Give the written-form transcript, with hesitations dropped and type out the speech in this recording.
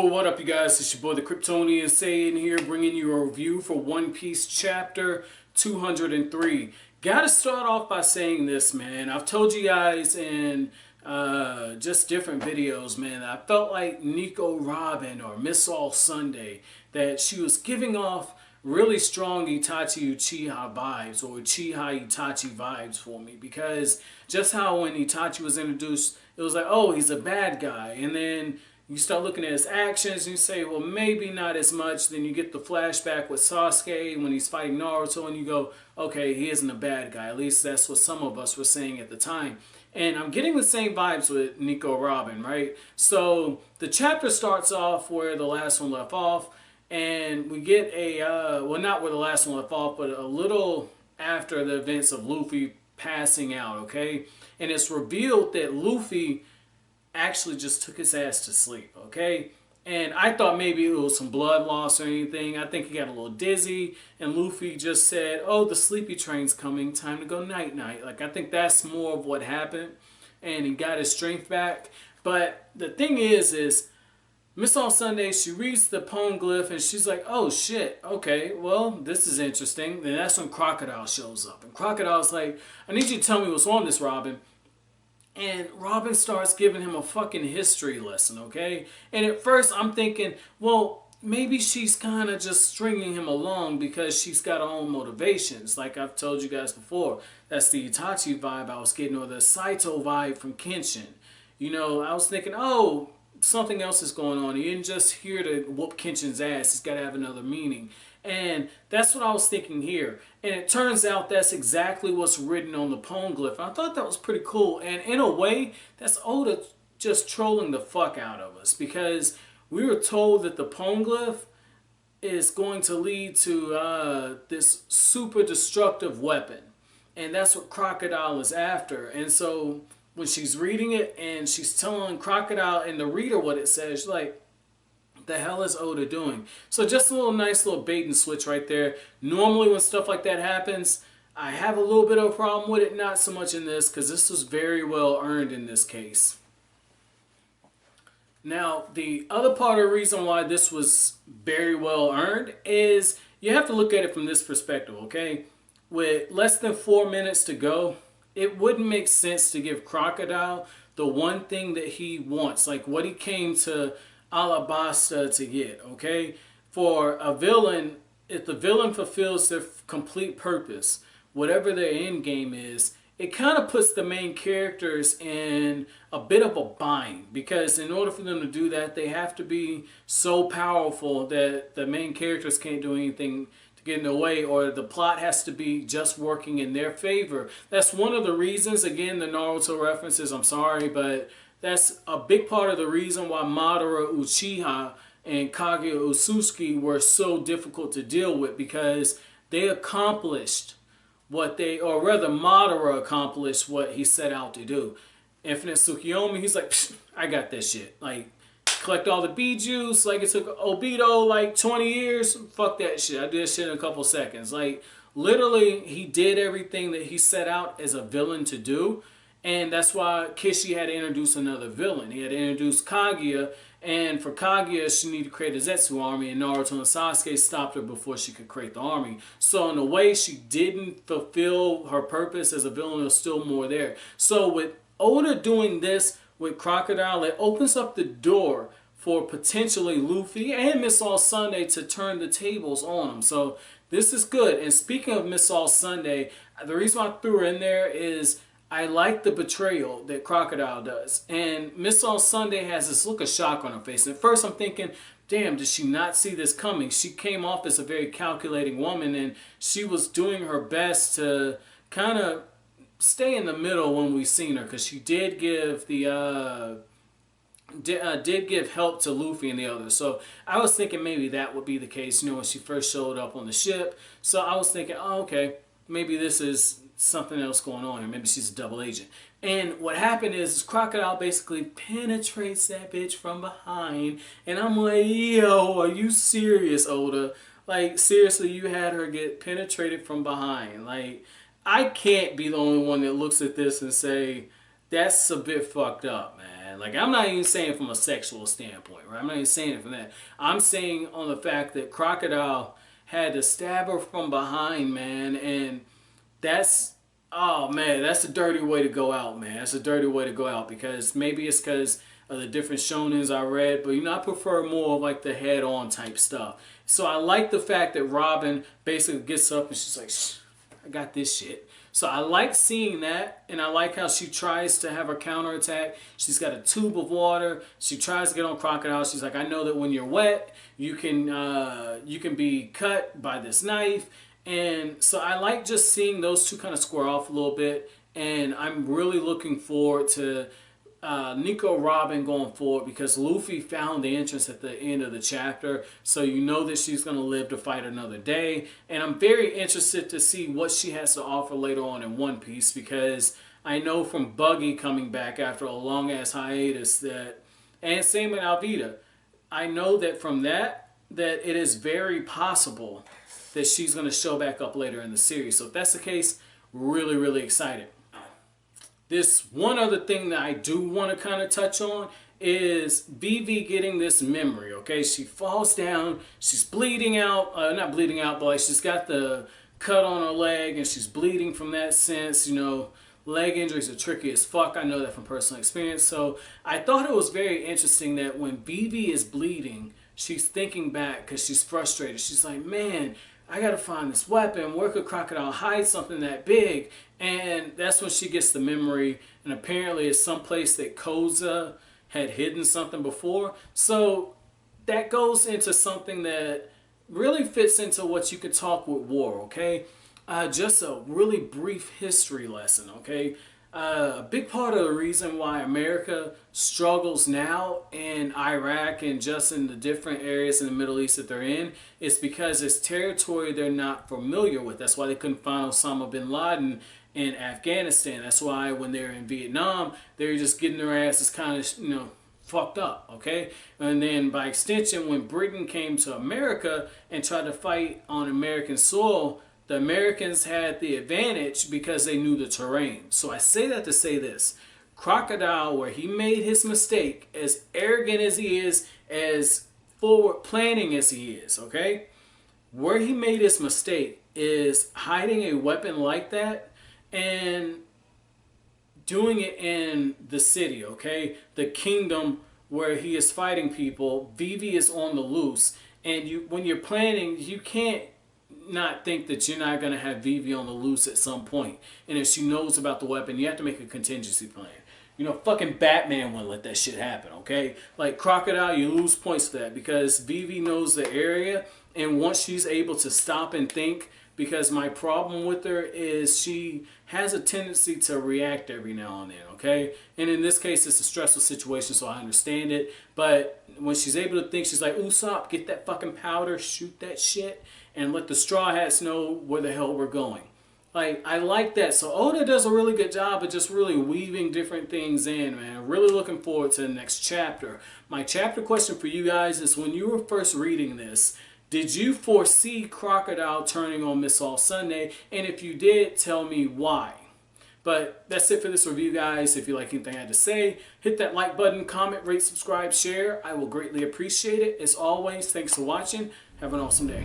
What up, you guys? It's your boy the Kryptonian saying here, bringing you a review for One Piece chapter 203. Gotta start off by saying this, man. I've told you guys in just different videos, man, I felt like Nico Robin or Miss All Sunday, that she was giving off really strong Itachi Uchiha vibes or Uchiha Itachi vibes for me, because just how when Itachi was introduced, it was like, oh, he's a bad guy, and then you start looking at his actions and you say, well, maybe not as much. Then you get the flashback with Sasuke when he's fighting Naruto and you go, okay, he isn't a bad guy. At least that's what some of us were saying at the time. And I'm getting the same vibes with Nico Robin, right? So the chapter starts off where the last one left off, and we get a, well, not where the last one left off, but a little after the events of Luffy passing out, okay? And it's revealed that Luffy actually just took his ass to sleep, okay? And I thought maybe it was some blood loss or anything. I think he got a little dizzy, and Luffy just said, oh, the sleepy train's coming, time to go night-night. Like, I think that's more of what happened, and he got his strength back. But the thing is Miss All Sunday, she reads the poneglyph, and she's like, oh, shit, okay, well, this is interesting. Then that's when Crocodile shows up, and Crocodile's like, I need you to tell me what's on this, Robin. And Robin starts giving him a fucking history lesson, okay? And at first I'm thinking, well, maybe she's kind of just stringing him along because she's got her own motivations. Like I've told you guys before, that's the Itachi vibe I was getting, or the Saito vibe from Kenshin. You know, I was thinking, oh, something else is going on. He isn't just here to whoop Kenshin's ass. He's got to have another meaning. And that's what I was thinking here. And it turns out that's exactly what's written on the poneglyph. I thought that was pretty cool. And in a way, that's Oda just trolling the fuck out of us, because we were told that the poneglyph is going to lead to this super destructive weapon. And that's what Crocodile is after. And so when she's reading it and she's telling Crocodile and the reader what it says, she's like, the hell is Oda doing? So just a little nice little bait and switch right there. Normally when stuff like that happens, I have a little bit of a problem with it. Not so much in this, because this was very well earned in this case. Now, the other part of the reason why this was very well earned is you have to look at it from this perspective, okay? With less than 4 minutes to go, it wouldn't make sense to give Crocodile the one thing that he wants, like what he came to Alabasta to get, okay? For a villain, if the villain fulfills their complete purpose, whatever their end game is, it kind of puts the main characters in a bit of a bind, because in order for them to do that, they have to be so powerful that the main characters can't do anything to get in their way, or the plot has to be just working in their favor. That's one of the reasons, again, the Naruto references, I'm sorry, but that's a big part of the reason why Madara Uchiha and Kaguya Otsutsuki were so difficult to deal with, because they accomplished what they, or rather Madara accomplished what he set out to do. Infinite Tsukiyomi, he's like, I got that shit. Like, collect all the bee juice, like it took Obito like 20 years. Fuck that shit. I did shit in a couple seconds. Like, literally, he did everything that he set out as a villain to do. And that's why Kishi had to introduce another villain. He had to introduce Kaguya, and for Kaguya, she needed to create a Zetsu army, and Naruto and Sasuke stopped her before she could create the army. So in a way, she didn't fulfill her purpose as a villain. There was still more there. So with Oda doing this with Crocodile, it opens up the door for potentially Luffy and Miss All Sunday to turn the tables on him. So this is good. And speaking of Miss All Sunday, the reason I threw her in there is I like the betrayal that Crocodile does. And Miss All Sunday has this look of shock on her face. And at first I'm thinking, damn, did she not see this coming? She came off as a very calculating woman, and she was doing her best to kind of stay in the middle when we seen her, because she did give the did give help to Luffy and the others. So I was thinking maybe that would be the case, you know, when she first showed up on the ship. So I was thinking, oh, okay, maybe this is something else going on here. Maybe she's a double agent. And what happened is Crocodile basically penetrates that bitch from behind. And I'm like, yo, are you serious, Oda? Like, seriously, you had her get penetrated from behind. Like, I can't be the only one that looks at this and say, that's a bit fucked up, man. Like, I'm not even saying from a sexual standpoint, right? I'm not even saying it from that. I'm saying on the fact that Crocodile had to stab her from behind, man, and that's, oh man, that's a dirty way to go out, man. That's a dirty way to go out, because maybe it's because of the different shonens I read, but you know, I prefer more of like the head-on type stuff. So I like the fact that Robin basically gets up and she's like, shh, I got this shit. So I like seeing that, and I like how she tries to have her counterattack. She's got a tube of water. She tries to get on Crocodile. She's like, I know that when you're wet, you can be cut by this knife. And so I like just seeing those two kind of square off a little bit. And I'm really looking forward to Nico Robin going forward, because Luffy found the entrance at the end of the chapter, so you know that she's going to live to fight another day. And I'm very interested to see what she has to offer later on in One Piece, because I know from Buggy coming back after a long ass hiatus that, and same with Alvida, I know that from that it is very possible that she's going to show back up later in the series. So if that's the case, really, really excited. This one other thing that I do want to kind of touch on is Vivi getting this memory, okay? She falls down, she's bleeding out, not bleeding out, but like she's got the cut on her leg and she's bleeding from that sense. You know, leg injuries are tricky as fuck. I know that from personal experience. So I thought it was very interesting that when Vivi is bleeding, she's thinking back because she's frustrated. She's like, man, I gotta find this weapon. Where could Crocodile hide something that big? And that's when she gets the memory. And apparently it's someplace that Koza had hidden something before. So that goes into something that really fits into what you could talk with war, okay? Just a really brief history lesson, okay? A big part of the reason why America struggles now in Iraq and just in the different areas in the Middle East that they're in is because it's territory they're not familiar with. That's why they couldn't find Osama bin Laden in Afghanistan. That's why when they're in Vietnam, they're just getting their asses kind of, you know, fucked up, okay? And then by extension, when Britain came to America and tried to fight on American soil, the Americans had the advantage because they knew the terrain. So I say that to say this. Crocodile, where he made his mistake, as arrogant as he is, as forward planning as he is, okay? Where he made his mistake is hiding a weapon like that and doing it in the city, okay? The kingdom where he is fighting people. Vivi is on the loose. And when you're planning, you can't not think that you're not going to have Vivi on the loose at some point. And if she knows about the weapon, you have to make a contingency plan. You know, fucking Batman wouldn't let that shit happen, okay? Like Crocodile, you lose points for that because Vivi knows the area, and once she's able to stop and think, because my problem with her is she has a tendency to react every now and then, okay? And in this case, it's a stressful situation, so I understand it. But when she's able to think, she's like, Usopp, get that fucking powder, shoot that shit, and let the Straw Hats know where the hell we're going. Like, I like that. So Oda does a really good job of just really weaving different things in, man. Really looking forward to the next chapter. My chapter question for you guys is, when you were first reading this, did you foresee Crocodile turning on Miss All Sunday? And if you did, tell me why. But that's it for this review, guys. If you like anything I had to say, hit that like button, comment, rate, subscribe, share. I will greatly appreciate it. As always, thanks for watching. Have an awesome day.